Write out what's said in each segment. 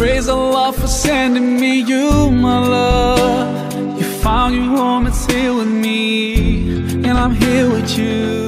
Praise Allah for sending me you, my love. You found your home, it's here with me, and I'm here with you.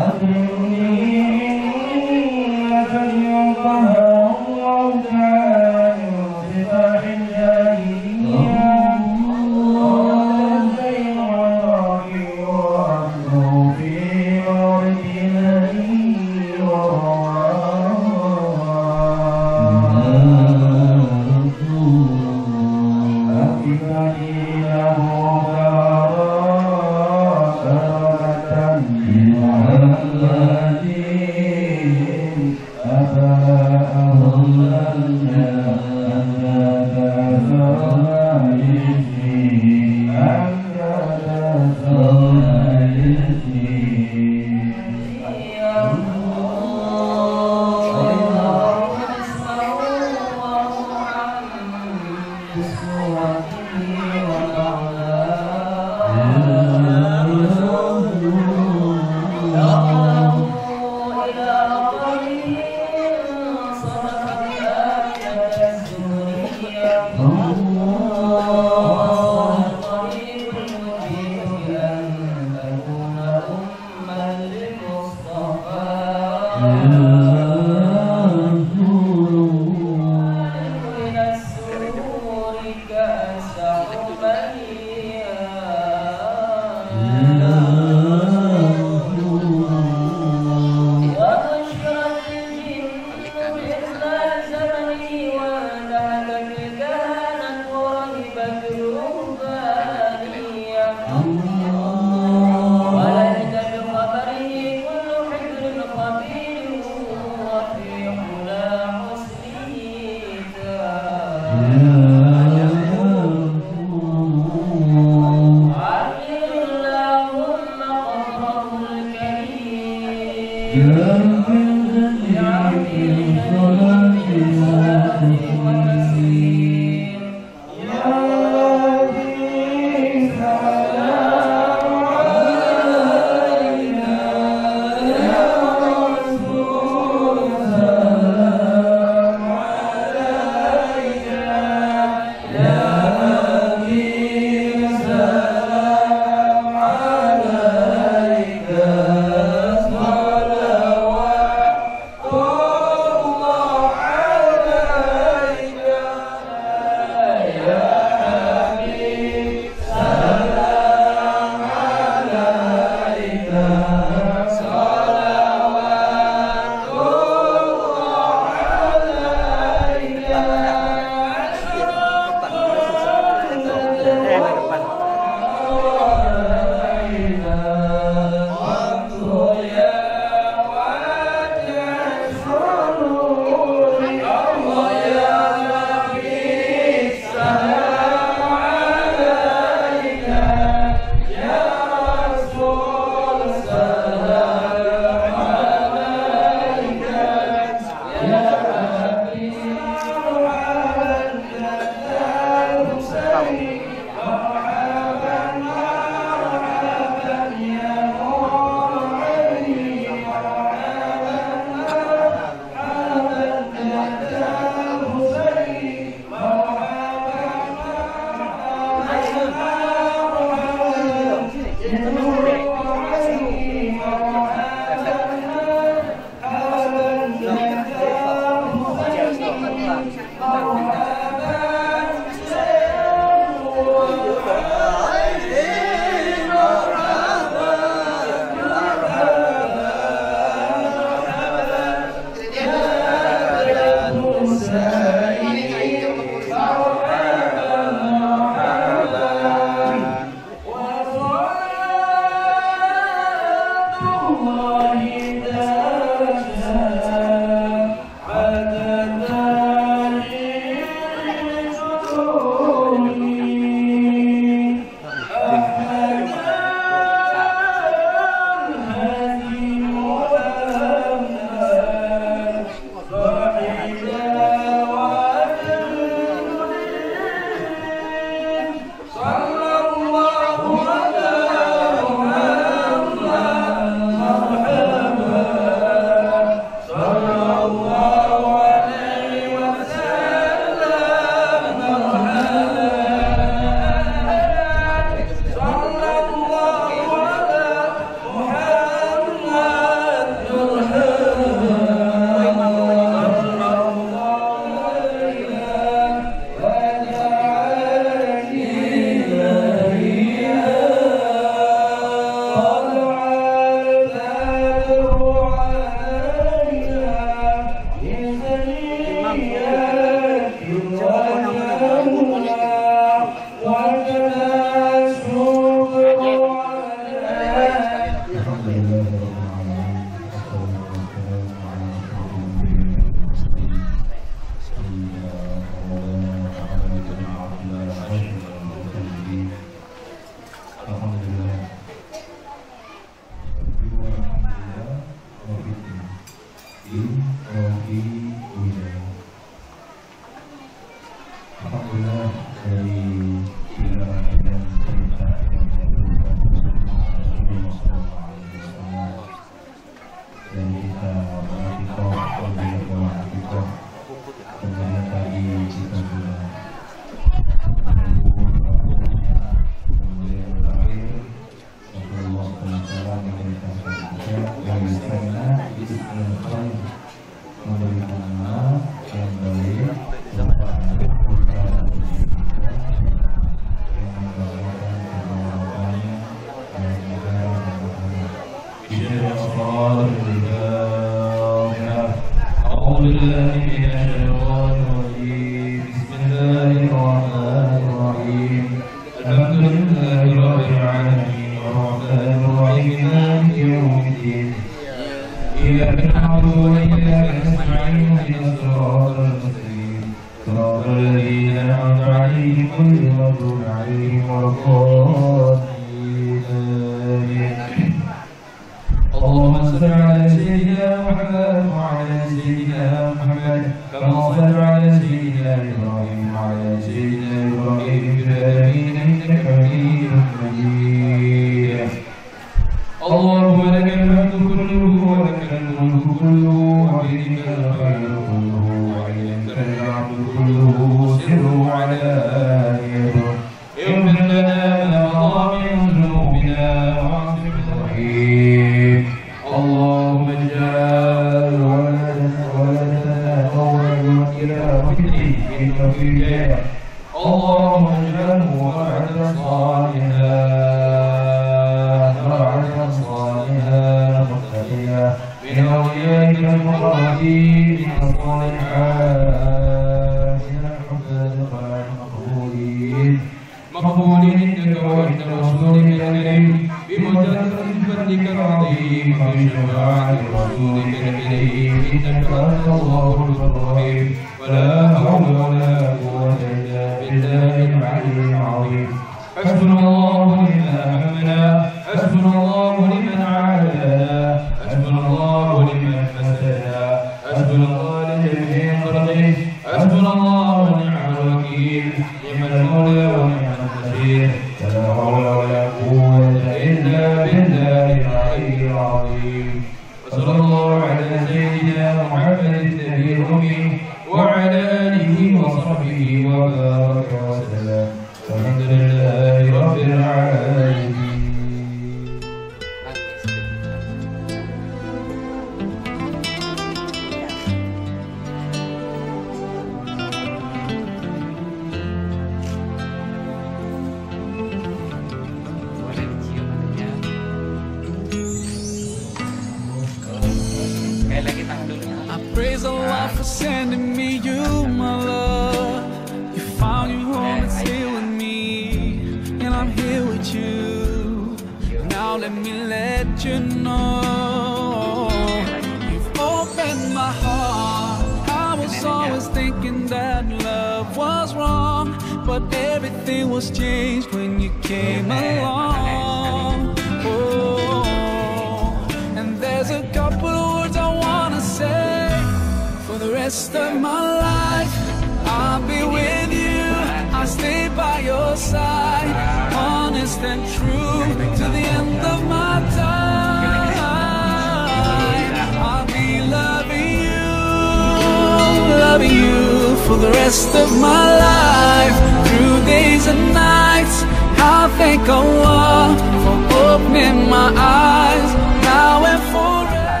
For the rest of my life, through days and nights, I thank Allah for opening my eyes, now and forever.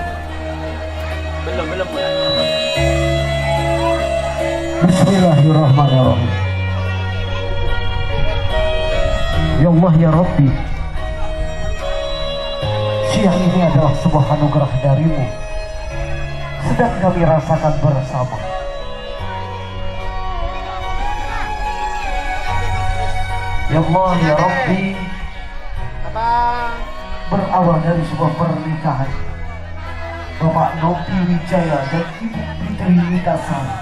Bismillahirrahmanirrahim. Ya Allah ya Rabbi, siang ini adalah sebuah anugerah darimu, sedang kami rasakan bersama. Ya Allah ya Rabbi, berawal dari sebuah pernikahan Bapak Nopi Wijaya dan Ibu Fitri Witasari,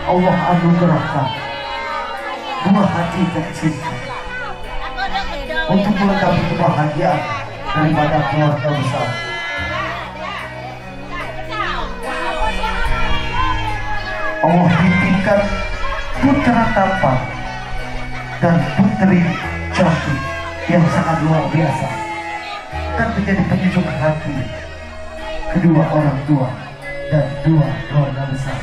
Allah anugerahkan dua hati tercinta untuk melengkapi kebahagiaan daripada keluarga besar. Allah titipkan putra tampan dan putri cantik yang sangat luar biasa dan menjadi penyejuk hati kedua orang tua dan dua keluarga besar.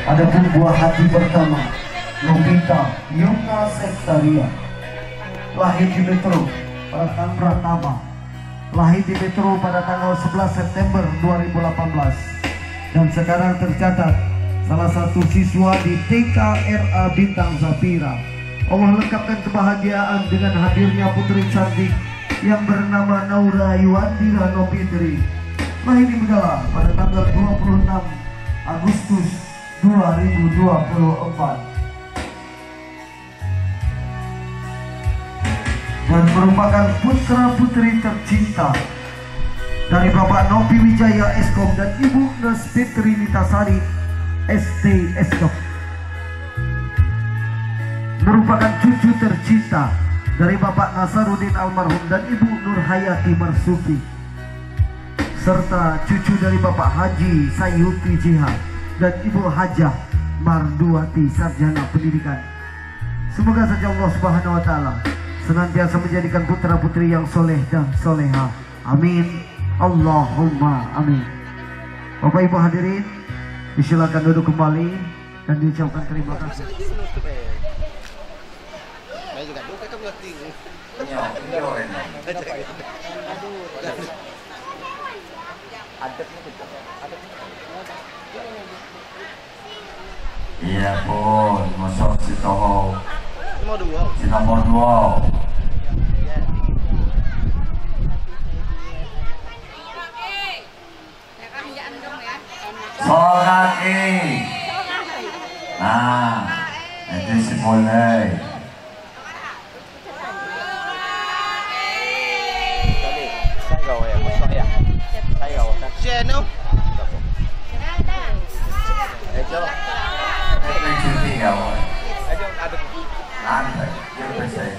Adapun buah hati pertama Novita Yumna Sektaria, lahir di Metro pada tanggal Pratama, lahir di Metro pada tanggal 11 September 2018, dan sekarang tercatat salah satu siswa di TKRA Bintang Zafira. Allah lengkapkan kebahagiaan dengan hadirnya putri cantik yang bernama Naura Yuandira Nopitri, lahir di Megala pada tanggal 26 Agustus 2024, dan merupakan putra-putri tercinta dari Bapak Nopi Wijaya Eskom dan Ibu Nes Fitri Nitasari ST Eskom. Merupakan cucu tercinta dari Bapak Nasaruddin Almarhum dan Ibu Nur Hayati Marsuki, serta cucu dari Bapak Haji Sayuti Jihad dan Ibu Hajah Marduati Sarjana Pendidikan. Semoga saja Allah Subhanahu wa Ta'ala senantiasa menjadikan putra-putri yang soleh dan soleha. Amin, Allahumma amin. Bapak Ibu hadirin, disilakan duduk kembali dan diucapkan terima kasih. Iya pun, masuk si Toho, si nomor 2. Soraki. Nah, itu si mulai. Nanti, dia bersih.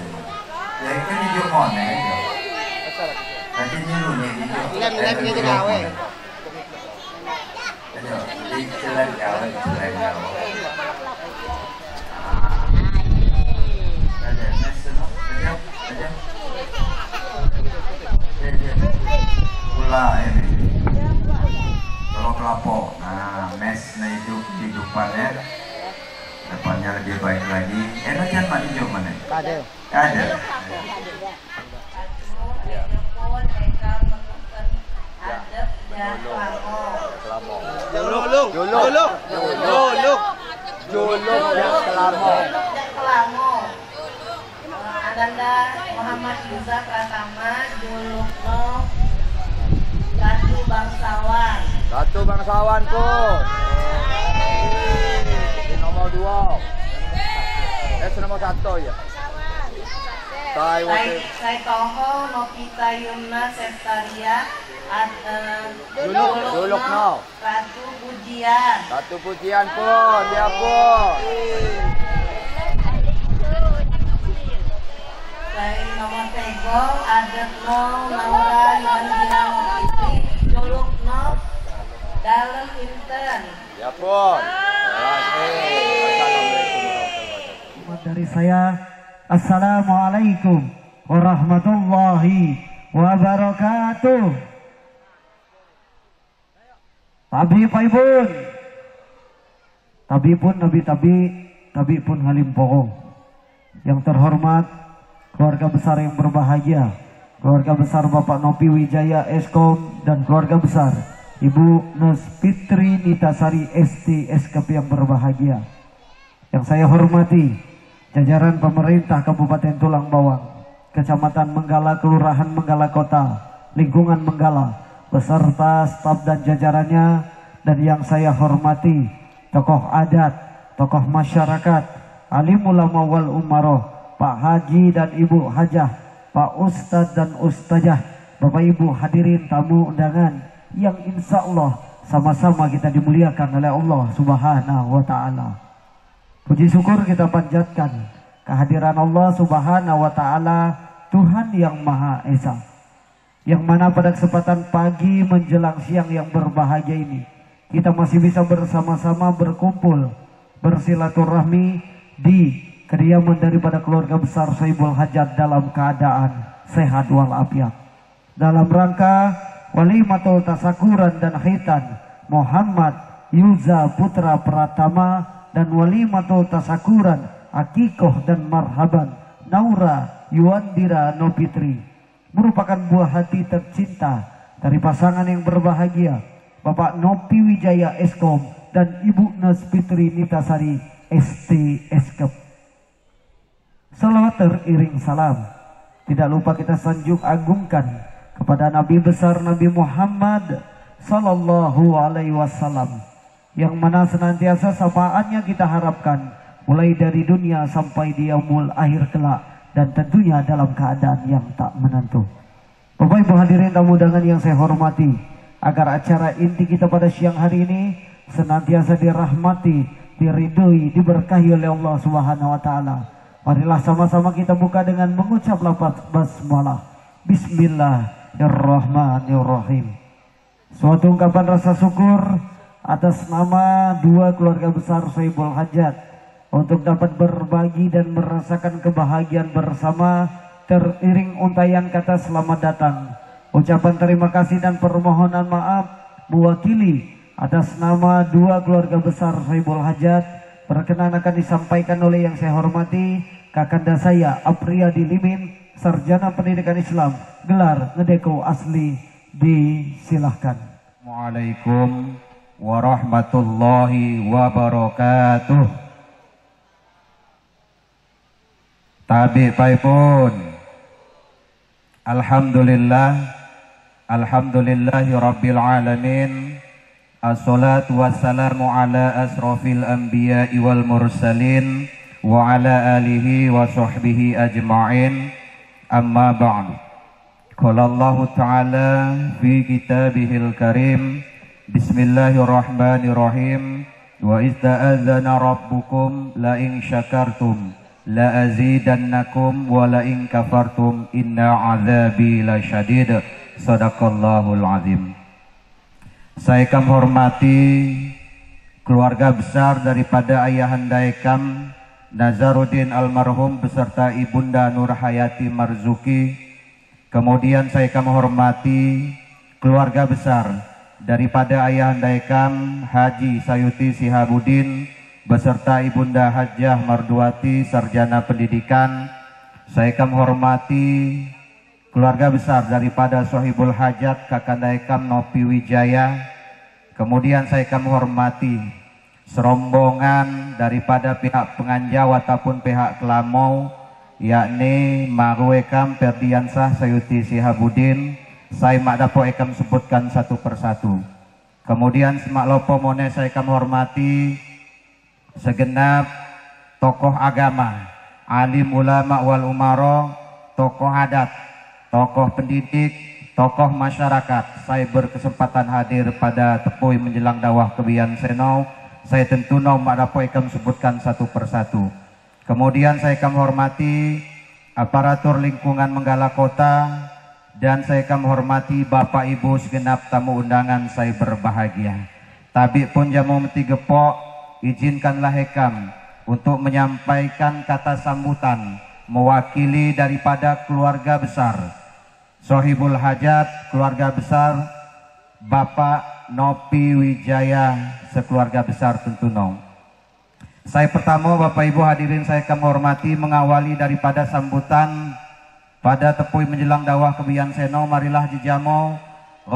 Ya itu di Jumon ya. Nanti nyilunya di Jumon. Lem gitu gawe. Di jalan gawe, jalan gawe. Ada nasi, ada. Gula ini. Kalau kelapa, nah mesnya itu kehidupannya. Depannya lebih baik lagi. Enak kan mandi jauh mana? Ada. Ada. Ananda Muhammad Yuza Pratama Julukno Ratu Bangsawan. Ratu Bangsawan pun. Nomor 2. Nomor 1 ya. Saya Toho Novita Yumna Sektaria Julukno Ratu Pujian. Ratu Pujian pun, dia pun. Dari nomor Tego Adetno Naura Yuandira Nopitri Julukno Dalem Inten. Ya pun. Dari saya, Assalamualaikum warahmatullahi wabarakatuh. Tabi pun Nabi pun halim pokok. Yang terhormat keluarga besar yang berbahagia, keluarga besar Bapak Nopi Wijaya Eskom dan keluarga besar Ibu Nes Fitri Nitasari ST SKP yang berbahagia. Yang saya hormati jajaran pemerintah Kabupaten Tulang Bawang, Kecamatan Menggala, Kelurahan Menggala Kota, lingkungan Menggala, beserta staf dan jajarannya, dan yang saya hormati tokoh adat, tokoh masyarakat, alim ulama wal umaroh, Pak Haji dan Ibu Hajah, Pak Ustadz dan Ustazah, Bapak Ibu hadirin tamu undangan yang insya Allah sama-sama kita dimuliakan oleh Allah Subhanahu wa Ta'ala. Puji syukur kita panjatkan kehadiran Allah Subhanahu wa Ta'ala, Tuhan yang Maha Esa, yang mana pada kesempatan pagi menjelang siang yang berbahagia ini kita masih bisa bersama-sama berkumpul bersilaturahmi di kediaman daripada keluarga besar Sohibul Hajat dalam keadaan sehat walafiat, dalam rangka walimatul tasakuran dan khitan Muhammad Yuza Putra Pratama dan walimatul tasakuran, akikoh dan marhaban, Naura Yuandira Nopitri, merupakan buah hati tercinta dari pasangan yang berbahagia, Bapak Nopi Wijaya Eskom dan Ibu Nespitri Nitasari ST Eskep. Salawat teriring salam tidak lupa kita sanjung agungkan kepada Nabi besar Nabi Muhammad Sallallahu Alaihi Wasallam, yang mana senantiasa syafaatnya kita harapkan mulai dari dunia sampai di yaumul akhir kelak, dan tentunya dalam keadaan yang tak menentu. Bapak Ibu hadirin tamu undangan yang saya hormati, agar acara inti kita pada siang hari ini senantiasa dirahmati, diridhoi, diberkahi oleh Allah Subhanahu wa taala. Marilah sama-sama kita buka dengan mengucap lafaz basmalah. Bismillahirrahmanirrahim. Suatu ungkapan rasa syukur atas nama dua keluarga besar Sohibul Hajat untuk dapat berbagi dan merasakan kebahagiaan bersama, teriring untayan kata selamat datang, ucapan terima kasih dan permohonan maaf mewakili atas nama dua keluarga besar Sohibul Hajat. Perkenan akan disampaikan oleh yang saya hormati kakanda saya Apriyadi Limin, sarjana pendidikan Islam, gelar Ngedeko asli. Disilahkan. Assalamualaikum warahmatullahi wabarakatuh. Tabi paipun, alhamdulillahi rabbil alamin. Assalatu wassalamu ala asrafil anbiya'i wal mursalin wa ala alihi wa sahbihi ajma'in. Amma ba'du. Qala Allah Ta'ala fi kitabihil karim, Bismillahirrahmanirrahim. Wa ista'adzana rabbukum la in syakartum la azidannakum wa la in kafartum inna azabi lasyadid. Sadaqallahul azim. Saya kami hormati keluarga besar daripada ayahanda Ekam Nazaruddin almarhum beserta ibunda Nur Hayati Marzuki. Kemudian saya kami hormati keluarga besar daripada ayahanda Ekam Haji Sayuti Sihabuddin beserta ibunda Hajjah Marduati sarjana pendidikan. Saya kami hormati keluarga besar daripada Sohibul Hajat kakanda Ekam Nopi Wijaya. Kemudian saya kami hormati serombongan daripada pihak penganjau ataupun pihak kelamau, yakni Maru Ekam Ferdiansah Sayuti Sihabuddin. Saya mak dapo Ekam sebutkan satu persatu. Kemudian semak lopo mone saya kami hormati segenap tokoh agama, alim ulama wal umaro, tokoh adat, tokoh pendidik, tokoh masyarakat. Saya berkesempatan hadir pada tepui menjelang dawah kebian seno. Saya tentu mak dapo Ekam sebutkan satu persatu. Kemudian saya kami hormati aparatur lingkungan Menggala Kota, dan saya kami hormati Bapak Ibu segenap tamu undangan saya berbahagia. Tabi pun jamu meti gepok, izinkanlah Ekam untuk menyampaikan kata sambutan mewakili daripada keluarga besar Sohibul Hajat, keluarga besar Bapak Nopi Wijaya sekeluarga besar tentuno. Saya pertama Bapak Ibu hadirin saya kami hormati mengawali daripada sambutan pada tepui menjelang dawah kebian seno. Marilah jejamo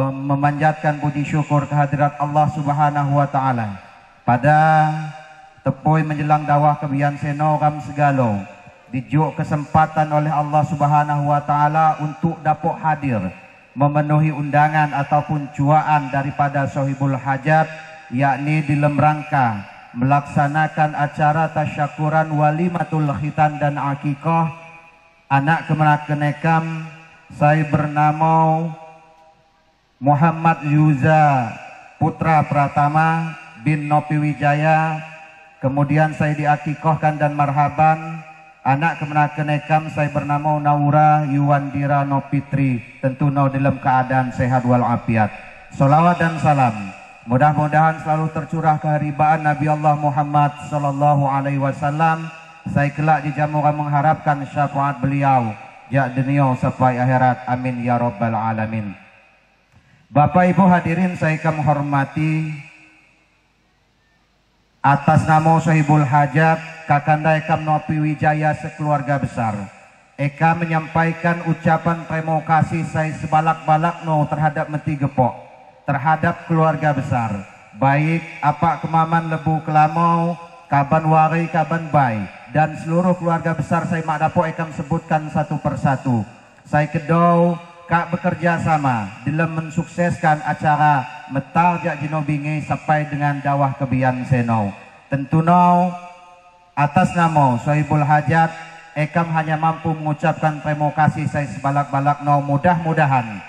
memanjatkan puji syukur kehadirat Allah Subhanahu wa taala. Pada tepui menjelang dawah kebian seno kam segalo dijuk kesempatan oleh Allah Subhanahu wa taala untuk dapat hadir memenuhi undangan ataupun cuaan daripada Sohibul Hajat, yakni dalam rangka melaksanakan acara tasyakuran walimatul khitan dan akikah anak kemenakan Ekam. Saya bernama Muhammad Yuza Putra Pratama bin Nopi Wijaya. Kemudian saya diakikahkan dan marhaban anak kemenakan Ekam. Saya bernama Naura Yuandira Nopitri, tentu dalam keadaan sehat walafiat. Salawat dan salam mudah-mudahan selalu tercurah keharibaan Nabi Allah Muhammad Sallallahu Alaihi Wasallam. Saya kelak dijamukan mengharapkan syafaat beliau jak dunia sampai akhirat. Amin ya rabbal alamin. Bapak Ibu hadirin saya kami hormati, atas nama Sahibul Hajat Kakanda Ekam Nopi Wijaya sekeluarga besar, Eka menyampaikan ucapan terima kasih saya sebalak-balak no terhadap Meti Gepok, terhadap keluarga besar, baik apa kemaman Lebu Kelamau, Kaban Wari, Kaban Bay, dan seluruh keluarga besar saya mak dapok Ekam sebutkan satu persatu. Saya kedau kak bekerja sama dalam mensukseskan acara Metar Jak Jino Bingi sampai dengan Dawah Kebian Seno. Tentu no atas nama Sahibul Hajat Ekam hanya mampu mengucapkan terima kasih saya sebalak-balak no. Mudah-mudahan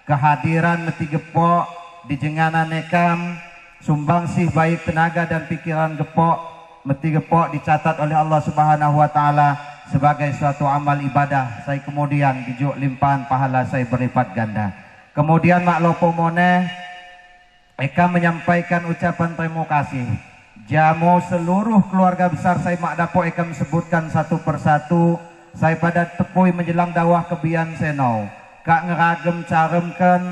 kehadiran Meti Gepok di jenganan Ekam sumbangsih baik tenaga dan pikiran Gepok Meti Gepok dicatat oleh Allah Subhanahu wa taala sebagai suatu amal ibadah. Saya kemudian dijuk limpahan pahala saya berlipat ganda. Kemudian mak lopo moneh Ekam menyampaikan ucapan terima kasih jamu seluruh keluarga besar saya mak dapok Ekam sebutkan satu persatu. Saya pada tepui menjelang Dawah Kebian Seno kak ngeragem caremken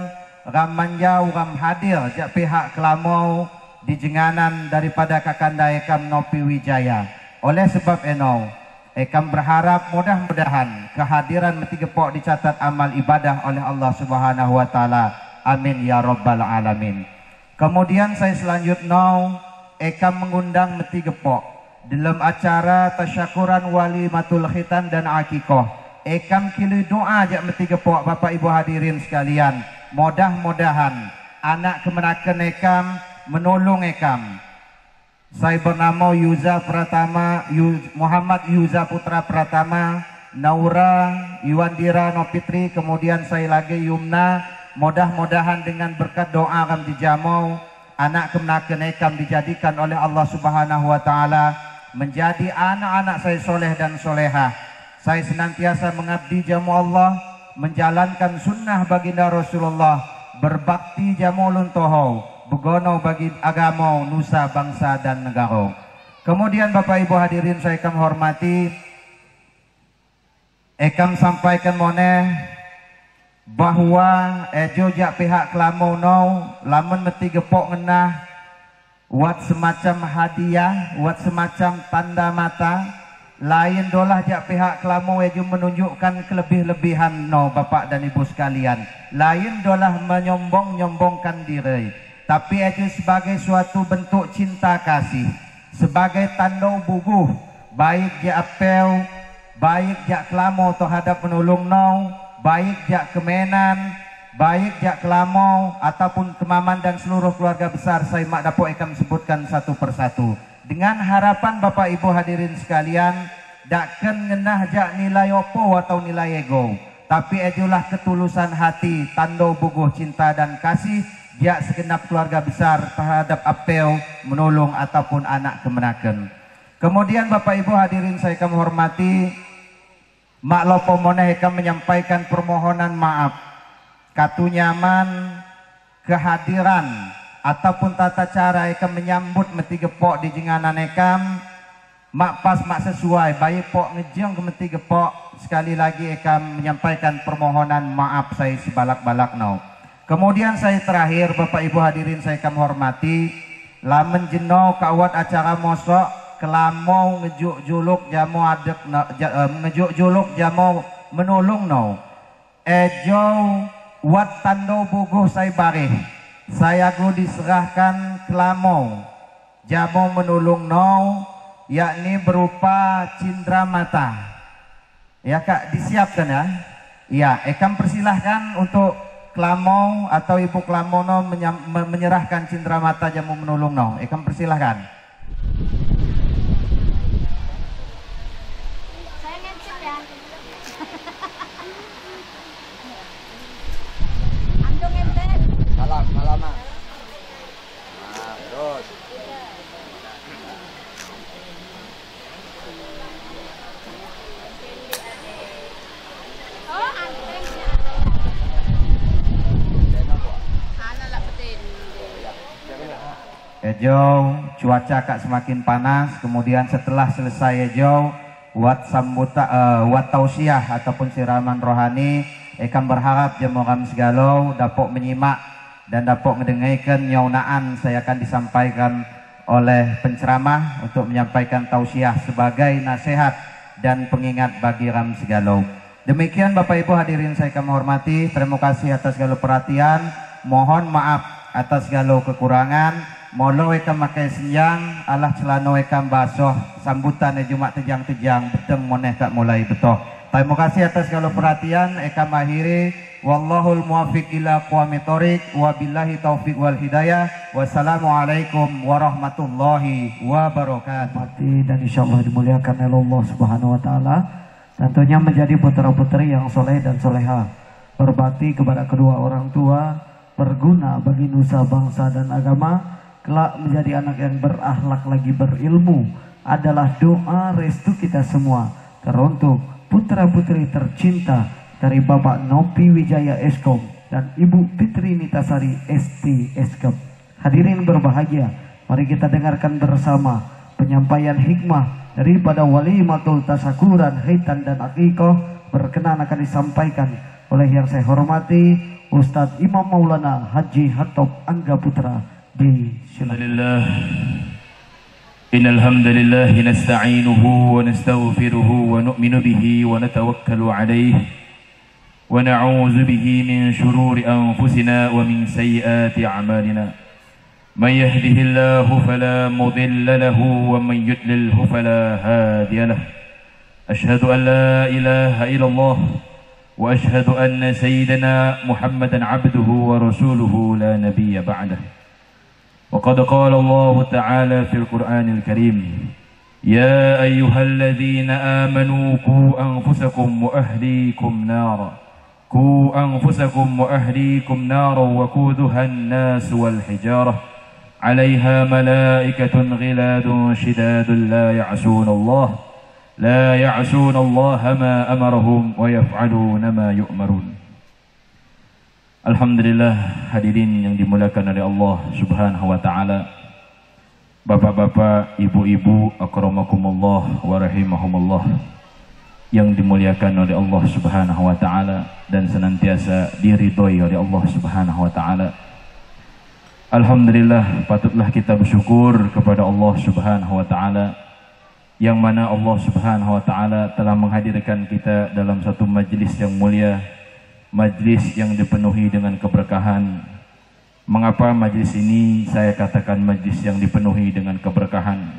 ram manjau ram hadir jak pihak Kelamau di jenganan daripada Kakanda Ekam Nopi Wijaya. Oleh sebab eno Ekam berharap mudah-mudahan kehadiran Meti Gepok dicatat amal ibadah oleh Allah Subhanahu wa taala. Amin ya rabbal alamin. Kemudian saya selanjutnya Ekam mengundang Meti Gepok dalam acara tasyakuran walimatul khitan dan akikoh. Ekam kili doa jak Meti Gepok Bapak Ibu hadirin sekalian. Mudah-mudahan anak kemenakan Ekam menolong Ekam. Saya bernama Yuza Pratama, Muhammad Yuza Putra Pratama, Naura Yuandira Nopitri, kemudian saya lagi Yumna. Mudah-mudahan dengan berkat doa kami dijamau anak kemenakan Ekam dijadikan oleh Allah Subhanahu wa taala menjadi anak-anak saya soleh dan solehah. Saya senantiasa mengabdi jamu Allah, menjalankan sunnah baginda Rasulullah, berbakti jamu luntohau, begono bagi agama, nusa, bangsa dan negara. Kemudian Bapak Ibu hadirin saya Ekam hormati, Ekam sampaikan moneh bahwa jojak pihak Kelamau no lamun Meti Gepok ngenah wat semacam hadiah, wat semacam tanda mata lain dolah jak pihak Kelamau ejo menunjukkan kelebih-lebihan no Bapak dan Ibu sekalian, lain dolah menyombong-nyombongkan diri, tapi ejo sebagai suatu bentuk cinta kasih, sebagai tanda bubuh baik jak apel, baik jak Kelamau terhadap menolong no, baik jak Kemenan, baik jak Kelamau ataupun Kemaman dan seluruh keluarga besar saya mak dapok Ekam sebutkan satu persatu. Dengan harapan Bapak Ibu hadirin sekalian, dakken ngenah jak nilai opo atau nilai ego, tapi ejulah ketulusan hati, tanda buguh cinta dan kasih jak segenap keluarga besar terhadap apel menolong ataupun anak kemenakan. Kemudian Bapak Ibu hadirin saya kami hormati, mak lopo moneh Ekam menyampaikan permohonan maaf katu nyaman kehadiran ataupun tata cara Ekam menyambut Meti Gepok di jenganan Ekam mak pas mak sesuai baik pok ngejeng ke Meti Gepok. Sekali lagi Ekam menyampaikan permohonan maaf saya sebalak-balak no. Kemudian saya terakhir Bapak Ibu hadirin saya Ekam hormati, lamen jeno kawat acara mosok Kelamau ngejuk juluk jamu adek ngejuk juluk jamu menolong no. Ejo wat tando buguh saya barih, saya go diserahkan Kelamau jamu menolong no, yakni berupa cindera mata. Ya Kak, disiapkan ya. Ya, Ekam persilahkan untuk Kelamau atau Ibu Kelamau no menyerahkan cindera mata jamu menolong no. Ekam persilahkan. Salam, salaman. Nah, terus. Ejo cuaca kak semakin panas. Kemudian setelah selesai ejo wat tausiah ataupun siraman rohani, Ekam berharap jamuram segalo dapat menyimak dan dapat mendengarkan nyaunaan saya akan disampaikan oleh penceramah untuk menyampaikan tausiah sebagai nasihat dan pengingat bagi ram segala. Demikian Bapak Ibu hadirin saya kami hormati, terima kasih atas segala perhatian, mohon maaf atas segala kekurangan. Molo wekam makai senjang, alah celano wekam basoh, sambutan Jumat tejang-tejang, beteng moneh tak mulai betoh. Terima kasih atas segala perhatian, ekam akhiri, wallahul muwafiq ila aqwamit thoriq, wabillahi taufiq wal hidayah, wassalamualaikum warahmatullahi wabarakatuh. Dan insyaallah dimuliakan oleh Allah Subhanahu wa taala. Tentunya menjadi putra-putri yang soleh dan soleha, berbakti kepada kedua orang tua, berguna bagi nusa bangsa dan agama, kelak menjadi anak yang berakhlak lagi berilmu, adalah doa restu kita semua teruntuk putra-putri tercinta dari Bapak Nopi Wijaya Eskom dan Ibu Fitri Nitasari ST Eskom. Hadirin berbahagia, mari kita dengarkan bersama penyampaian hikmah daripada walimatul tasyakuran khitan dan akikoh, berkenan akan disampaikan oleh yang saya hormati Ustadz Imam Maulana Haji Hatop Angga Putra. Alhamdulillah, innal hamdalillah nasta'inuhu wa nastaghfiruhu wa nu'minu bihi wa natawakkalu alayhi wa na'udzu bihi min shururi anfusina wa min sayyiati a'malina. Man yahdihillahu fala mudilla lahu wa man yudlilhu fala hadiya lahu. Ashhadu an la ilaha illallah wa ashhadu anna sayyidana Muhammadan 'abduhu wa rasuluhu la nabiyya ba'dahu. وقد قال الله تعالى في القرآن الكريم يا أيها الذين آمنوا قوا أنفسكم وأهليكم نارا وقودها الناس والحجارة عليها ملائكة غلاد شداد لا يعصون الله ما أمرهم ويفعلون ما يؤمرون. Alhamdulillah, hadirin yang dimuliakan oleh Allah Subhanahu wa taala. Bapak-bapak, ibu-ibu, akramakumullah wa rahimahumullah, yang dimuliakan oleh Allah Subhanahu wa taala dan senantiasa diridhoi oleh Allah Subhanahu wa taala. Alhamdulillah, patutlah kita bersyukur kepada Allah Subhanahu wa taala yang mana Allah Subhanahu wa taala telah menghadirkan kita dalam satu majlis yang mulia, majlis yang dipenuhi dengan keberkahan. Mengapa majlis ini saya katakan majlis yang dipenuhi dengan keberkahan?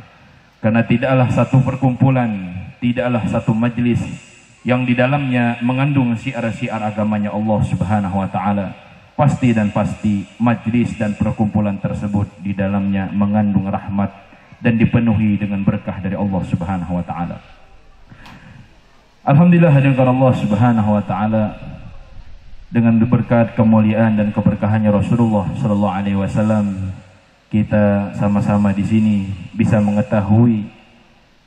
Karena tidaklah satu perkumpulan, tidaklah satu majlis yang di dalamnya mengandung syiar-syiar agamanya Allah Subhanahu wa taala. Pasti dan pasti majlis dan perkumpulan tersebut di dalamnya mengandung rahmat dan dipenuhi dengan berkah dari Allah Subhanahu wa taala. Alhamdulillah, hadirin Allah Subhanahu wa taala, dengan berkat kemuliaan dan keberkahannya Rasulullah Sallallahu Alaihi Wasallam, kita sama-sama di sini bisa mengetahui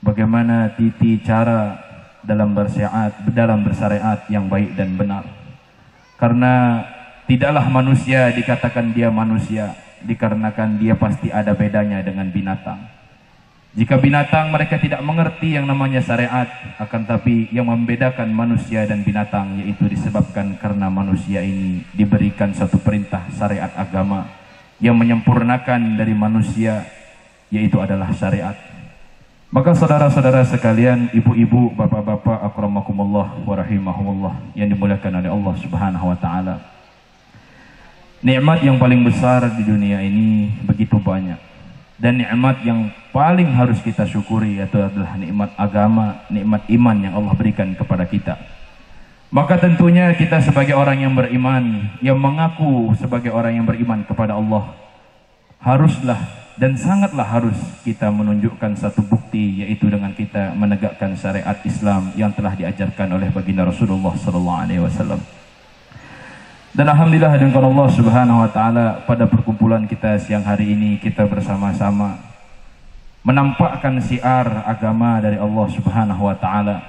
bagaimana titi cara dalam bersyariat yang baik dan benar. Karena tidaklah manusia dikatakan dia manusia dikarenakan dia pasti ada bedanya dengan binatang. Jika binatang mereka tidak mengerti yang namanya syariat, akan tapi yang membedakan manusia dan binatang yaitu disebabkan karena manusia ini diberikan satu perintah syariat agama yang menyempurnakan dari manusia, yaitu adalah syariat. Maka saudara-saudara sekalian, ibu-ibu, bapak-bapak, akramakumullah wa rahimahumullah, yang dimuliakan oleh Allah Subhanahu wa taala. Nikmat yang paling besar di dunia ini begitu banyak. Dan nikmat yang paling harus kita syukuri yaitu adalah nikmat agama, nikmat iman yang Allah berikan kepada kita. Maka tentunya kita sebagai orang yang beriman, yang mengaku sebagai orang yang beriman kepada Allah, haruslah dan sangatlah harus kita menunjukkan satu bukti, yaitu dengan kita menegakkan syariat Islam yang telah diajarkan oleh baginda Rasulullah sallallahu alaihi wasallam. Dan alhamdulillah dengan Allah Subhanahu wa taala, pada perkumpulan kita siang hari ini kita bersama-sama menampakkan syiar agama dari Allah Subhanahu wa taala.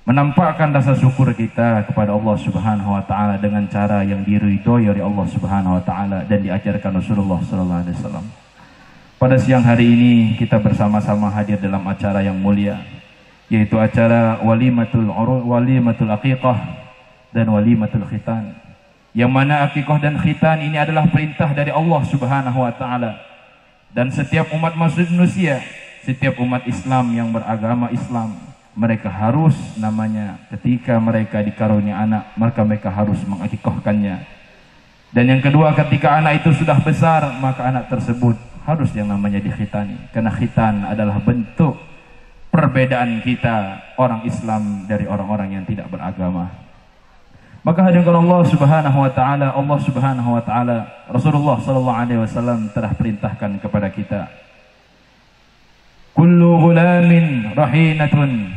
Menampakkan rasa syukur kita kepada Allah Subhanahu wa taala dengan cara yang diridhoi oleh Allah Subhanahu wa taala dan diajarkan Rasulullah sallallahu alaihi wasallam. Pada siang hari ini kita bersama-sama hadir dalam acara yang mulia, yaitu acara walimatul aqiqah dan walimatul khitan. Yang mana akikah dan khitan ini adalah perintah dari Allah Subhanahu wa taala. Dan setiap umat manusia, setiap umat Islam yang beragama Islam, mereka harus namanya ketika mereka dikarunia anak, maka mereka harus mengakikahkannya. Dan yang kedua, ketika anak itu sudah besar, maka anak tersebut harus yang namanya dikhitani. Karena khitan adalah bentuk perbedaan kita orang Islam dari orang-orang yang tidak beragama. Maka hadirin Allah Subhanahu wa taala, Allah Subhanahu wa taala, Rasulullah sallallahu alaihi wasallam telah perintahkan kepada kita, kullu ghulamin rahinatun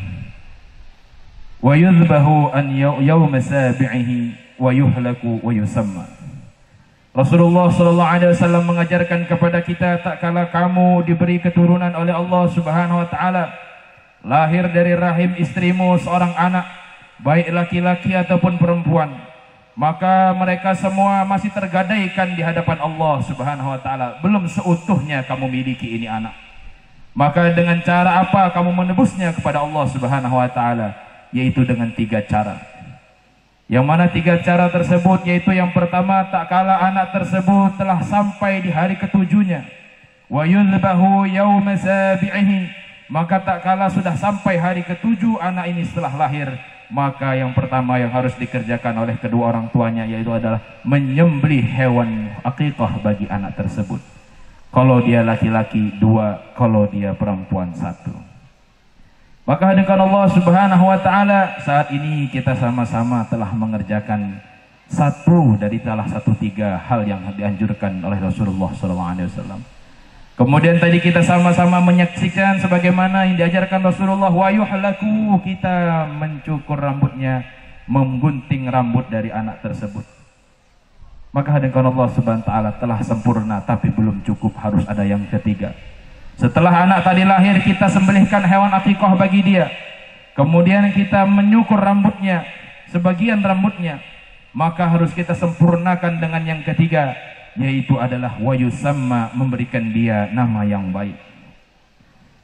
wa yudhbahu an yawma sabi'ihi wa yuhlaku wa yusamma. Rasulullah sallallahu alaihi wasallam mengajarkan kepada kita, tak kala kamu diberi keturunan oleh Allah Subhanahu wa taala, lahir dari rahim istrimu seorang anak, baik laki-laki ataupun perempuan, maka mereka semua masih tergadaikan di hadapan Allah Subhanahu wa taala, belum seutuhnya kamu miliki ini anak. Maka dengan cara apa kamu menebusnya kepada Allah Subhanahu wa taala? Yaitu dengan 3 cara. Yang mana 3 cara tersebut, yaitu yang pertama, tak kala anak tersebut telah sampai di hari ke-7-nya, wa yudhbahu yawma sabi'ihi, maka tak kala sudah sampai hari ke-7 anak ini setelah lahir, maka yang pertama yang harus dikerjakan oleh kedua orang tuanya yaitu adalah menyembelih hewan akikah bagi anak tersebut. Kalau dia laki-laki 2, kalau dia perempuan 1. Maka hadirin Allah Subhanahu wa taala, saat ini kita sama-sama telah mengerjakan satu dari salah satu 3 hal yang dianjurkan oleh Rasulullah SAW. Kemudian tadi kita sama-sama menyaksikan sebagaimana yang diajarkan Rasulullah, wa yuhlaku, kita mencukur rambutnya, menggunting rambut dari anak tersebut. Maka hadirin Allah Subhanahu wa taala telah sempurna, tapi belum cukup, harus ada yang ketiga. Setelah anak tadi lahir, kita sembelihkan hewan akikah bagi dia. Kemudian kita menyukur rambutnya, sebagian rambutnya. Maka harus kita sempurnakan dengan yang ketiga, yaitu adalah wa yusamma, memberikan dia nama yang baik.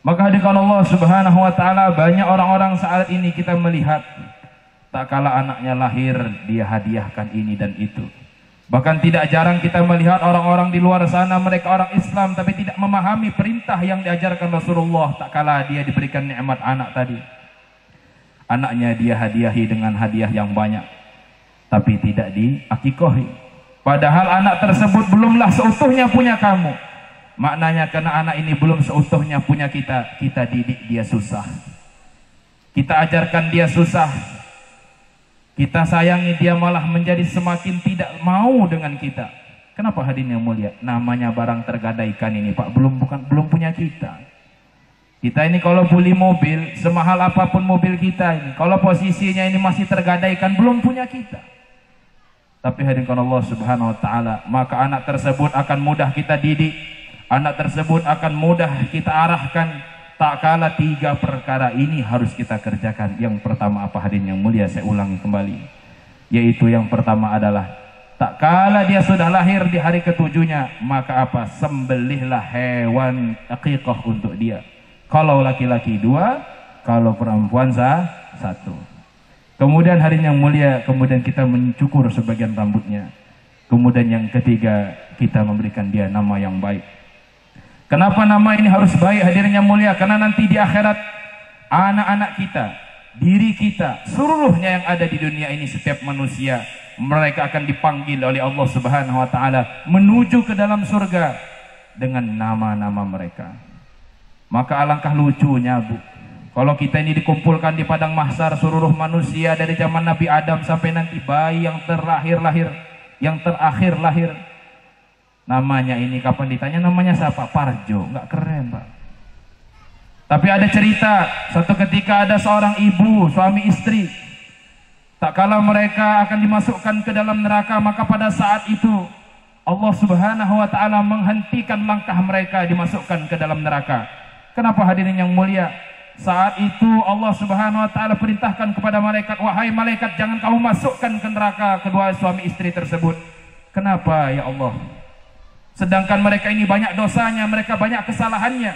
Maka hadirin Allah Subhanahu wa taala, banyak orang-orang saat ini kita melihat, tak kala anaknya lahir dia hadiahkan ini dan itu. Bahkan tidak jarang kita melihat orang-orang di luar sana, mereka orang Islam tapi tidak memahami perintah yang diajarkan Rasulullah. Tak kala dia diberikan nikmat anak tadi, anaknya dia hadiahi dengan hadiah yang banyak, tapi tidak diakikahi. Padahal anak tersebut belumlah seutuhnya punya kamu. Maknanya karena anak ini belum seutuhnya punya kita, kita didik dia susah, kita ajarkan dia susah, kita sayangi dia, malah menjadi semakin tidak mau dengan kita. Kenapa hadirin yang mulia? Namanya barang tergadaikan ini Pak, belum punya kita. Kita ini kalau beli mobil, semahal apapun mobil kita ini, kalau posisinya ini masih tergadaikan, belum punya kita. Tapi hadirin Allah Subhanahu wa taala, maka anak tersebut akan mudah kita didik, anak tersebut akan mudah kita arahkan. Tak kala 3 perkara ini harus kita kerjakan. Yang pertama apa hadirin yang mulia? Saya ulangi kembali. Yaitu yang pertama adalah, tak kala dia sudah lahir di hari ke-7-nya, maka apa? Sembelihlah hewan akikah untuk dia. Kalau laki-laki 2, kalau perempuan 1. Kemudian hadirin yang mulia, kemudian kita mencukur sebagian rambutnya. Kemudian yang ketiga, kita memberikan dia nama yang baik. Kenapa nama ini harus baik hadirin yang mulia? Karena nanti di akhirat, anak-anak kita, diri kita, seluruhnya yang ada di dunia ini, setiap manusia, mereka akan dipanggil oleh Allah Subhanahu wa taala menuju ke dalam surga dengan nama-nama mereka. Maka alangkah lucunya Bu, kalau kita ini dikumpulkan di padang mahsyar, seluruh manusia dari zaman Nabi Adam sampai nanti bayi yang terakhir lahir, namanya ini kapan ditanya namanya siapa? Parjo. Nggak keren Pak. Tapi ada cerita, suatu ketika ada seorang ibu, suami istri, tak kala mereka akan dimasukkan ke dalam neraka, maka pada saat itu Allah Subhanahu wa taala menghentikan langkah mereka dimasukkan ke dalam neraka. Kenapa hadirin yang mulia? Saat itu Allah Subhanahu wa taala perintahkan kepada malaikat, wahai malaikat, jangan kamu masukkan ke neraka kedua suami istri tersebut. Kenapa ya Allah? Sedangkan mereka ini banyak dosanya, mereka banyak kesalahannya.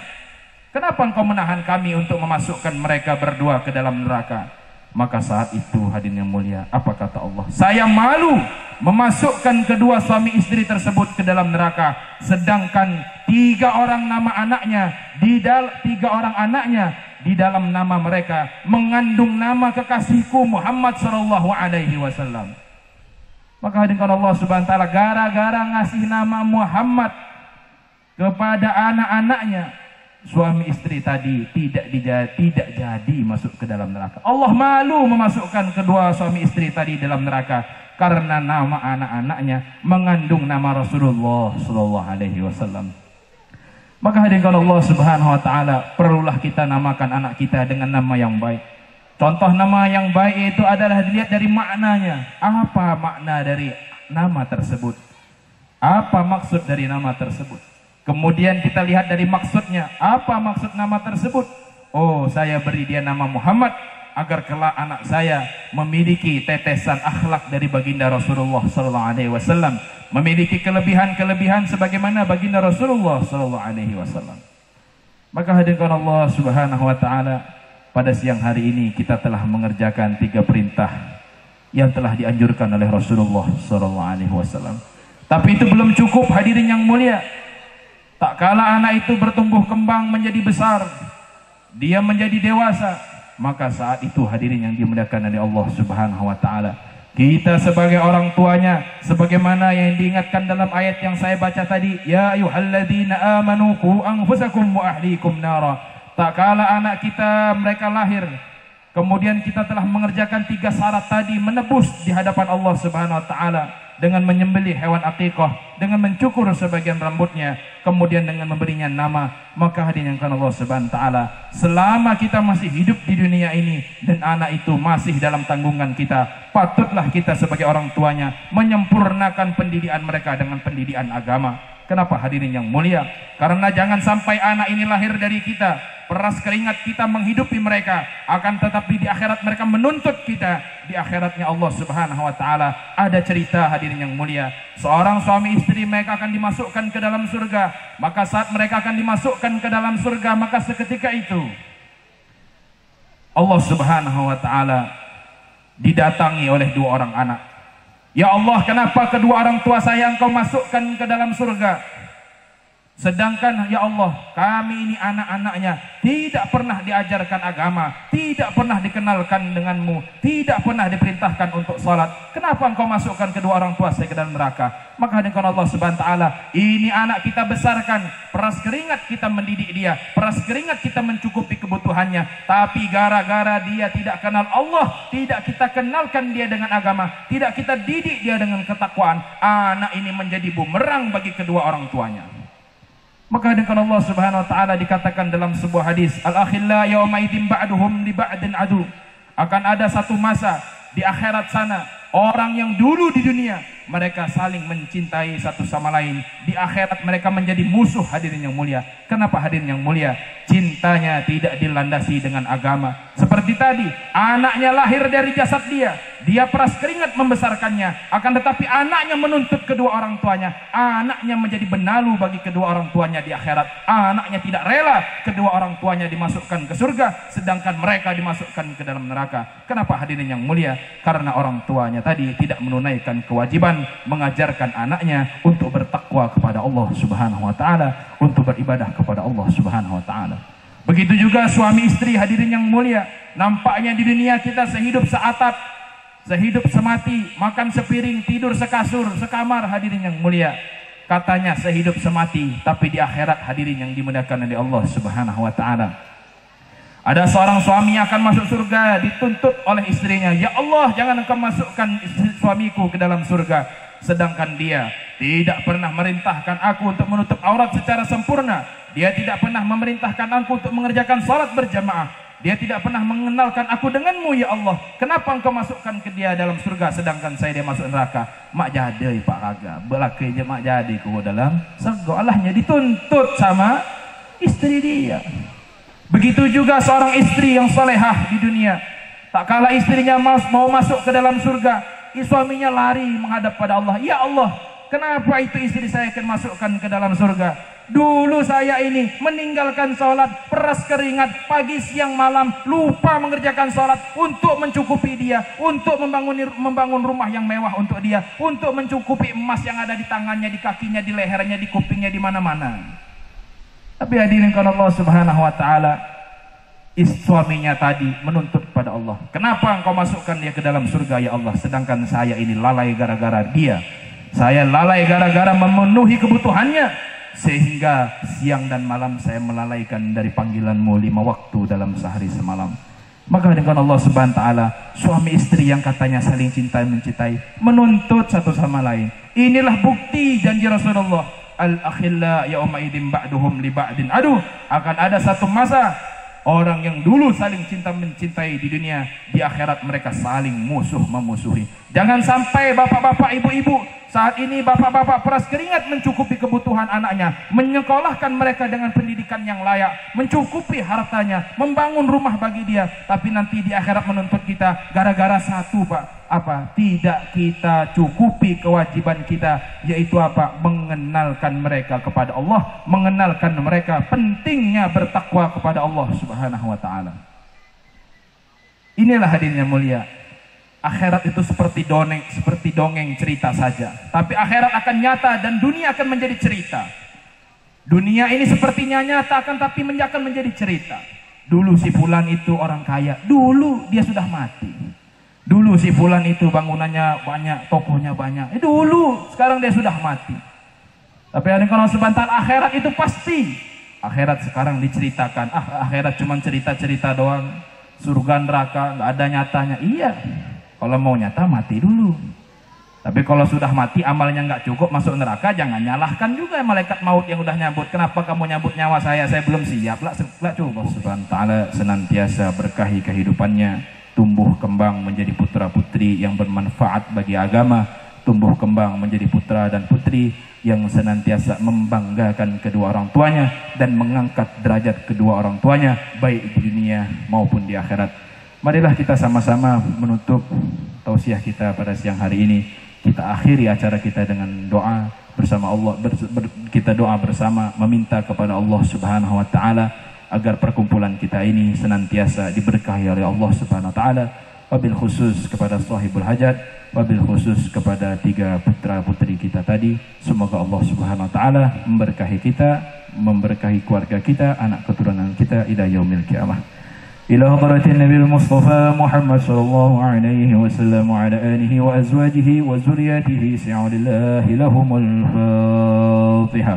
Kenapa engkau menahan kami untuk memasukkan mereka berdua ke dalam neraka? Maka saat itu hadirin yang mulia, apa kata Allah? Saya malu memasukkan kedua suami istri tersebut ke dalam neraka, sedangkan 3 orang anaknya di dalam nama mereka mengandung nama kekasihku Muhammad sallallahu alaihi wasallam. Maka hadirin Allah Subhanahu wa taala, gara-gara ngasih nama Muhammad kepada anak-anaknya, suami istri tadi tidak jadi masuk ke dalam neraka. Allah malu memasukkan kedua suami istri tadi dalam neraka karena nama anak-anaknya mengandung nama Rasulullah sallallahu alaihi wasallam. Maka hadirin Allah Subhanahu wa taala, perlulah kita namakan anak kita dengan nama yang baik. Contoh nama yang baik itu adalah dilihat dari maknanya. Apa makna dari nama tersebut? Apa maksud dari nama tersebut? Kemudian kita lihat dari maksudnya. Apa maksud nama tersebut? Oh, saya beri dia nama Muhammad agar kelak anak saya memiliki tetesan akhlak dari baginda Rasulullah sallallahu alaihi wasallam, memiliki kelebihan-kelebihan sebagaimana baginda Rasulullah sallallahu alaihi wasallam. Maka hadirin Allah Subhanahu wa taala, pada siang hari ini kita telah mengerjakan 3 perintah yang telah dianjurkan oleh Rasulullah sallallahu alaihi wasallam. Tapi itu belum cukup hadirin yang mulia. Tak kala anak itu bertumbuh kembang menjadi besar, dia menjadi dewasa, maka saat itu hadirin yang dimuliakan oleh Allah Subhanahu wa taala, kita sebagai orang tuanya, sebagaimana yang diingatkan dalam ayat yang saya baca tadi, ya ayyuhalladzina amanu qu anfusakum wa ahlikum nara. Tak kala anak kita mereka lahir, kemudian kita telah mengerjakan 3 syarat tadi, menebus di hadapan Allah Subhanahu wa taala dengan menyembelih hewan akikah, dengan mencukur sebagian rambutnya, kemudian dengan memberinya nama. Maka hadirin yang Allah Subhanahu wa taala, selama kita masih hidup di dunia ini dan anak itu masih dalam tanggungan kita, patutlah kita sebagai orang tuanya menyempurnakan pendidikan mereka dengan pendidikan agama. Kenapa hadirin yang mulia? Karena jangan sampai anak ini lahir dari kita, peras keringat kita menghidupi mereka, akan tetapi di akhirat mereka menuntut kita. Di akhiratnya Allah Subhanahu wa taala ada cerita hadirin yang mulia, seorang suami istri mereka akan dimasukkan ke dalam surga. Maka saat mereka akan dimasukkan ke dalam surga, maka seketika itu Allah Subhanahu wa taala didatangi oleh 2 orang anak. Ya Allah, kenapa kedua orang tua saya Engkau masukkan ke dalam surga? Sedangkan ya Allah, kami ini anak-anaknya tidak pernah diajarkan agama, tidak pernah dikenalkan denganmu, tidak pernah diperintahkan untuk salat. Kenapa Engkau masukkan kedua orang tua saya ke dalam neraka? Maka hadirin Allah Subhanahu wa taala, ini anak kita besarkan, peras keringat kita mendidik dia, peras keringat kita mencukupi kebutuhannya, tapi gara-gara dia tidak kenal Allah, tidak kita kenalkan dia dengan agama, tidak kita didik dia dengan ketakwaan, anak ini menjadi bumerang bagi kedua orang tuanya. Maka dengan Allah Subhanahu wa taala dikatakan dalam sebuah hadis, al-akhilla yauma idzin ba'duhum li ba'din adu. Akan ada satu masa di akhirat sana, orang yang dulu di dunia mereka saling mencintai satu sama lain, di akhirat mereka menjadi musuh hadirin yang mulia. Kenapa hadirin yang mulia? Cintanya tidak dilandasi dengan agama. Seperti tadi, anaknya lahir dari jasad dia peras keringat membesarkannya, akan tetapi anaknya menuntut kedua orang tuanya, anaknya menjadi benalu bagi kedua orang tuanya di akhirat. Anaknya tidak rela kedua orang tuanya dimasukkan ke surga, sedangkan mereka dimasukkan ke dalam neraka. Kenapa hadirin yang mulia? Karena orang tuanya tadi tidak menunaikan kewajiban mengajarkan anaknya untuk bertakwa kepada Allah Subhanahu wa taala, untuk beribadah kepada Allah Subhanahu wa taala. Begitu juga suami istri hadirin yang mulia, nampaknya di dunia kita sehidup seatap, sehidup semati, makan sepiring, tidur sekasur, sekamar hadirin yang mulia. Katanya sehidup semati, tapi di akhirat hadirin yang dimuliakan oleh Allah Subhanahu wa taala, ada seorang suami yang akan masuk surga, dituntut oleh istrinya, ya Allah jangan Engkau masukkan suamiku ke dalam surga, sedangkan dia tidak pernah merintahkan aku untuk menutup aurat secara sempurna, dia tidak pernah memerintahkan aku untuk mengerjakan salat berjamaah, dia tidak pernah mengenalkan aku denganmu ya Allah. Kenapa Engkau masukkan ke dia dalam surga, sedangkan saya dia masuk neraka? Mak jadi pak raga, belakai je mak jadi ku dalam surga. Allahnya dituntut sama istri dia. Begitu juga seorang istri yang salehah di dunia, tak kala istrinya mau masuk ke dalam surga, suaminya lari menghadap pada Allah, ya Allah kenapa itu istri saya akan masukkan ke dalam surga? Dulu saya ini meninggalkan sholat, peras keringat, pagi siang malam, lupa mengerjakan sholat untuk mencukupi dia, untuk membangun rumah yang mewah untuk dia, untuk mencukupi emas yang ada di tangannya, di kakinya, di lehernya, di kupingnya, di mana-mana. Tapi hadirin karena Allah Subhanahu wa taala, suaminya tadi menuntut kepada Allah, kenapa engkau masukkan dia ke dalam surga ya Allah, sedangkan saya ini lalai gara-gara dia. Saya lalai gara-gara memenuhi kebutuhannya, sehingga siang dan malam saya melalaikan dari panggilanmu 5 waktu dalam sehari semalam. Maka dengan Allah Subhanahu wa taala, suami istri yang katanya saling cinta mencintai menuntut satu sama lain. Inilah bukti janji Rasulullah, al-akhilla yauma idzin ba'duhum li ba'din adu. Akan ada satu masa orang yang dulu saling cinta mencintai di dunia, di akhirat mereka saling musuh memusuhi. Jangan sampai bapak-bapak, ibu-ibu, saat ini bapak-bapak peras keringat mencukupi kebutuhan anaknya, menyekolahkan mereka dengan pendidikan yang layak, mencukupi hartanya, membangun rumah bagi dia, tapi nanti di akhirat menuntut kita gara-gara satu, Pak, apa? Tidak kita cukupi kewajiban kita, yaitu apa? Mengenalkan mereka kepada Allah, mengenalkan mereka pentingnya bertakwa kepada Allah Subhanahu wa taala. Inilah hadirnya mulia. Akhirat itu seperti dongeng cerita saja. Tapi akhirat akan nyata dan dunia akan menjadi cerita. Dunia ini sepertinya nyata akan tapi akan menjadi cerita. Dulu si fulan itu orang kaya, dulu dia sudah mati. Dulu si fulan itu bangunannya banyak, tokonya banyak. Dulu, sekarang dia sudah mati. Tapi ada kalau sebentar akhirat itu pasti. Akhirat sekarang diceritakan. Akhirat cuma cerita-cerita doang. Surga neraka nggak ada nyatanya. Iya. Kalau mau nyata mati dulu. Tapi kalau sudah mati amalnya nggak cukup masuk neraka, jangan nyalahkan juga malaikat maut yang udah nyambut. Kenapa kamu nyambut nyawa saya belum siap. Lah coba Subhanahu wa taala senantiasa berkahi kehidupannya, tumbuh kembang menjadi putra putri yang bermanfaat bagi agama, tumbuh kembang menjadi putra dan putri yang senantiasa membanggakan kedua orang tuanya dan mengangkat derajat kedua orang tuanya baik di dunia maupun di akhirat. Marilah kita sama-sama menutup tausiah kita pada siang hari ini. Kita akhiri acara kita dengan doa bersama Allah. Kita doa bersama meminta kepada Allah Subhanahu wa taala agar perkumpulan kita ini senantiasa diberkahi oleh Allah Subhanahu wa taala. Wabil khusus kepada sahibul hajat, wabil khusus kepada 3 putra putri kita tadi. Semoga Allah Subhanahu wa taala memberkahi kita, memberkahi keluarga kita, anak keturunan kita ila yaumil qiyamah. إلى حضرة النبي المصطفى محمد صلى الله عليه وسلم وعلى آله وأزواجه وذرياته سعد الله لهم الفاتحة.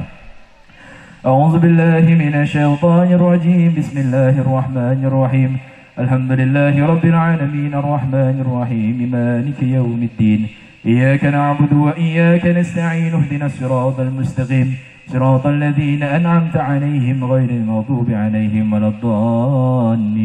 أعوذ بالله من الشيطان الرجيم. بسم الله الرحمن الرحيم. الحمد لله رب العالمين الرحمن الرحيم مالك يوم الدين. إياك نعبد وإياك نستعين اهدنا الصراط المستقيم صراط الذين أنعمت عليهم غير المغضوب عليهم ولا الضالين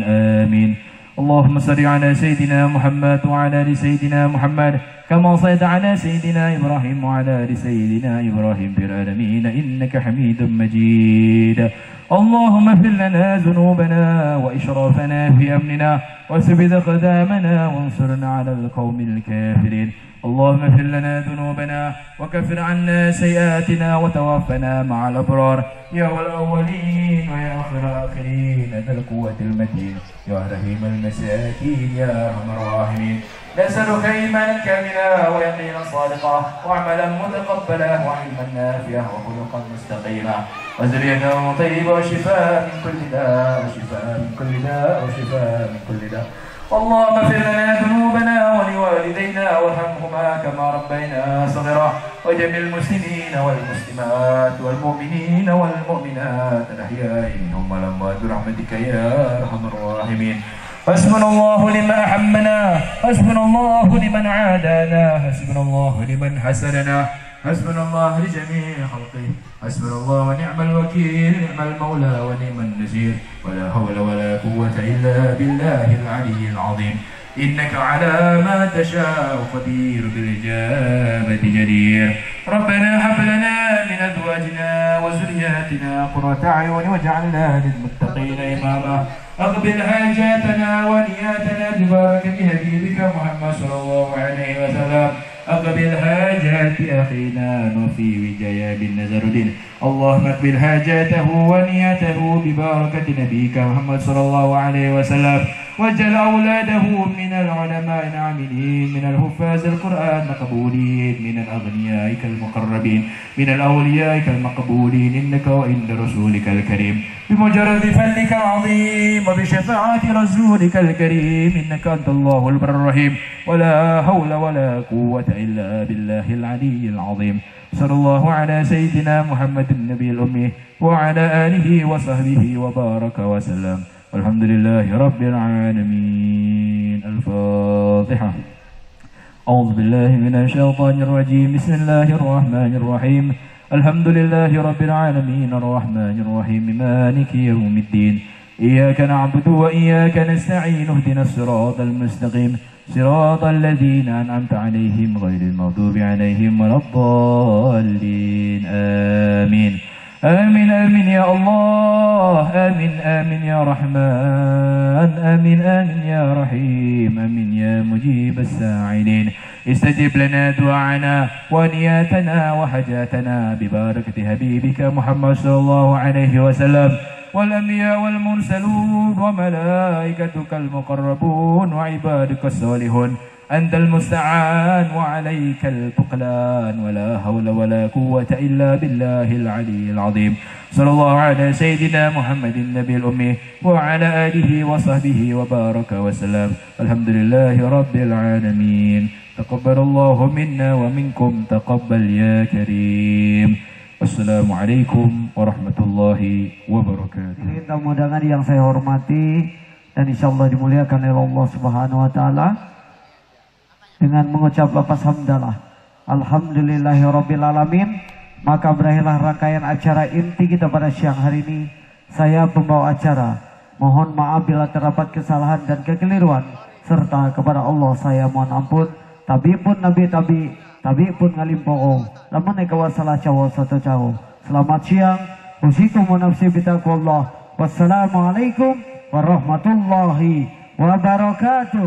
آمين. اللهم صل على سيدنا محمد وعلى آل سيدنا محمد كما صليت على سيدنا إبراهيم وعلى آل سيدنا إبراهيم في العالمين إنك حميد مجيد. اللهم اغفر لنا ذنوبنا وإسرافنا في أمرنا وثبت أقدامنا وانصرنا على القوم الكافرين. اللهم اغفر لنا ذنوبنا وكفر عنا سيئاتنا وتوفنا مع الأبرار يا الأولين ويا آخر الآخرين ذا القوة المتين يا رحيم المساكين يا أرحم الراحمين. نسألك إيمانا كاملا ويقينا صادقا وعملا متقبلا وعلما نافعا وخلقا مستقيما وذرية طيبة وشفاء من كل داء وشفاء من كل داء وشفاء من كل داء. اللهم اغفر لنا ذنوبنا ولوالدينا وارحمهما كما ربينا صغيرا وجميع المسلمين والمسلمات والمؤمنين والمؤمنات الأحياء منهم والأموات برحمتك يا أرحم الراحمين. حسبنا الله لمن أحبنا، حسبنا الله لمن عادانا، حسبنا الله لمن حسدنا، حسبنا الله لجميع خلقه، حسبنا الله ونعم الوكيل، نعم المولى ونعم النصير، ولا حول ولا قوة إلا بالله العلي العظيم. إنك على ما تشاء قدير بالإجابة جدير. ربنا هب لنا من أزواجنا وذرياتنا قرة أعين واجعلنا للمتقين إماما. أقبل حاجاتنا ونياتنا ببركة حبيبك محمد صلى الله عليه وسلم. أقبل حاجات أخينا نوفي وجايا بن نزر الدين. اللهم اقبل حاجاته ونيته ببركة نبيك محمد صلى الله عليه وسلم واجعل أولاده من العلماء العاملين من الحفاظ القرآن مقبولين من الأغنياء المقربين من الأولياء المقبولين إنك وإن رسولك الكريم بمجرد فضلك العظيم وبشفاعة رسولك الكريم إنك أنت الله البر الرحيم ولا حول ولا قوة إلا بالله العلي العظيم صلى الله على سيدنا محمد النبي الأمي وعلى آله وصحبه وبارك وسلم والحمد لله رب العالمين. الفاتحة. أعوذ بالله من الشيطان الرجيم. بسم الله الرحمن الرحيم. الحمد لله رب العالمين الرحمن الرحيم مالك يوم الدين إياك نعبد وإياك نستعين اهدنا الصراط المستقيم صراط الذين أنعمت عليهم غير المغضوب عليهم ولا الضالين. آمين آمين آمين يا الله. آمين آمين يا رحمن. آمين آمين يا رحيم. آمين يا مجيب الساعدين. استجب لنا دعاءنا ونياتنا وحاجاتنا ببركة حبيبك محمد صلى الله عليه وسلم والأنبياء والمرسلون وملائكتك المقربون وعبادك الصالحون. أنت المستعان وعليك التقلان ولا حول ولا قوة إلا بالله العلي العظيم. صلى الله على سيدنا محمد النبي الأمي وعلى آله وصحبه وبارك وسلم. الحمد لله رب العالمين. تقبل الله منا ومنكم تقبل يا كريم. Assalamualaikum warahmatullahi wabarakatuh. Ini tamu undangan yang saya hormati dan insya Allah dimuliakan oleh Allah Subhanahu Wa Taala dengan mengucap lafaz hamdalah, alhamdulillahirabbil alamin. Maka berakhirlah rangkaian acara inti kita pada siang hari ini. Saya pembawa acara, mohon maaf bila terdapat kesalahan dan kekeliruan, serta kepada Allah saya mohon ampun. Tabi pun nabi tabi pun ngalim pokok. Lamun ekawa salah cawo satu cawo. Selamat siang. Usikum wa nafsi bitaqwallah. Wassalamualaikum warahmatullahi wabarakatuh.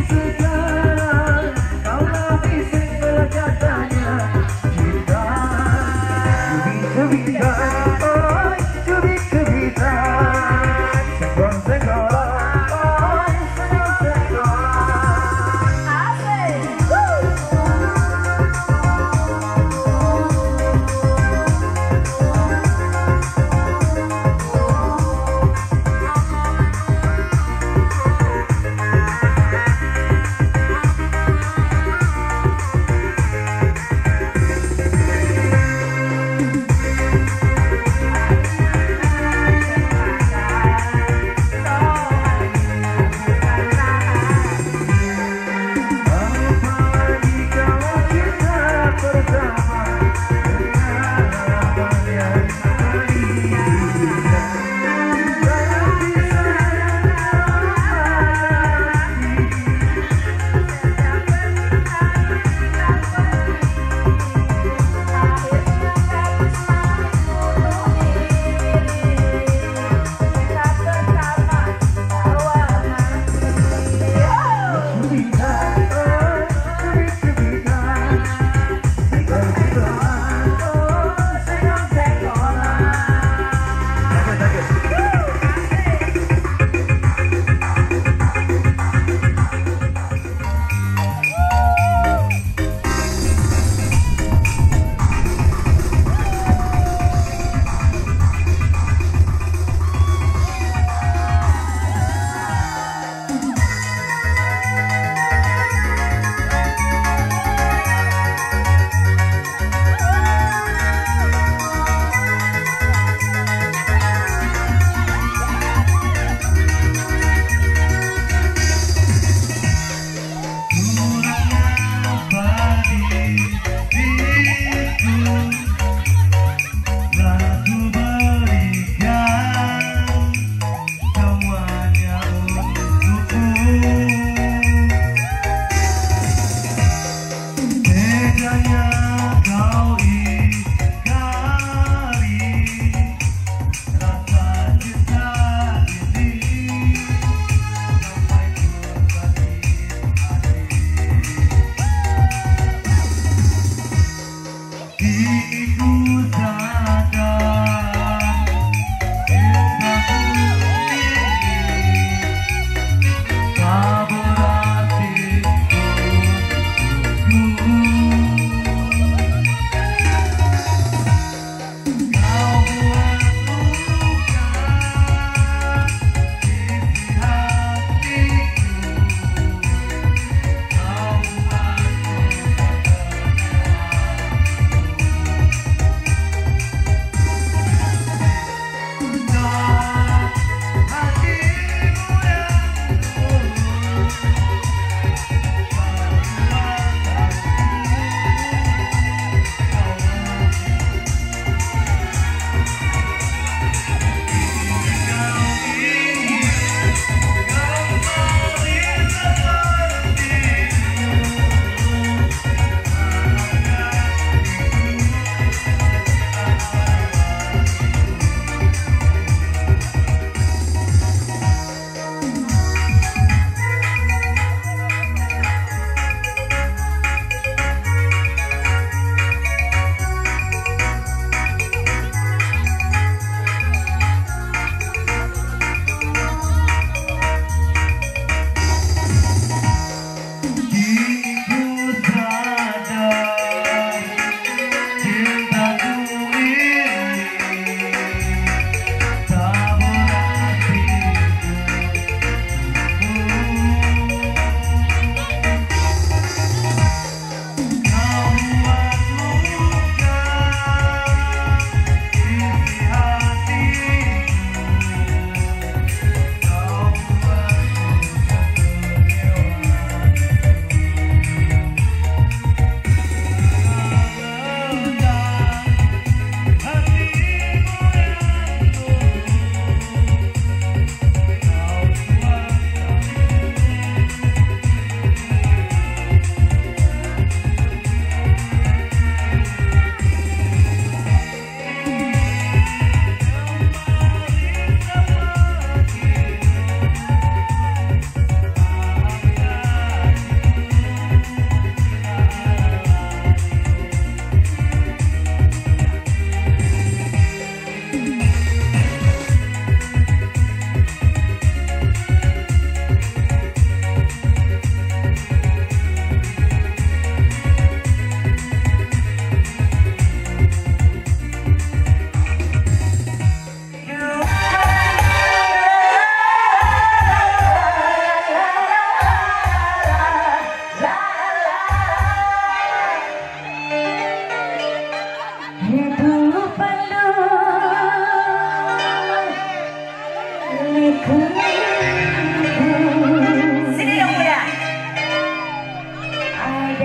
sekarang kau lebih segala katanya cinta. Cubit-cubitan, oh cubit-cubitan, senggol-senggolan, oh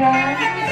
Kehadiran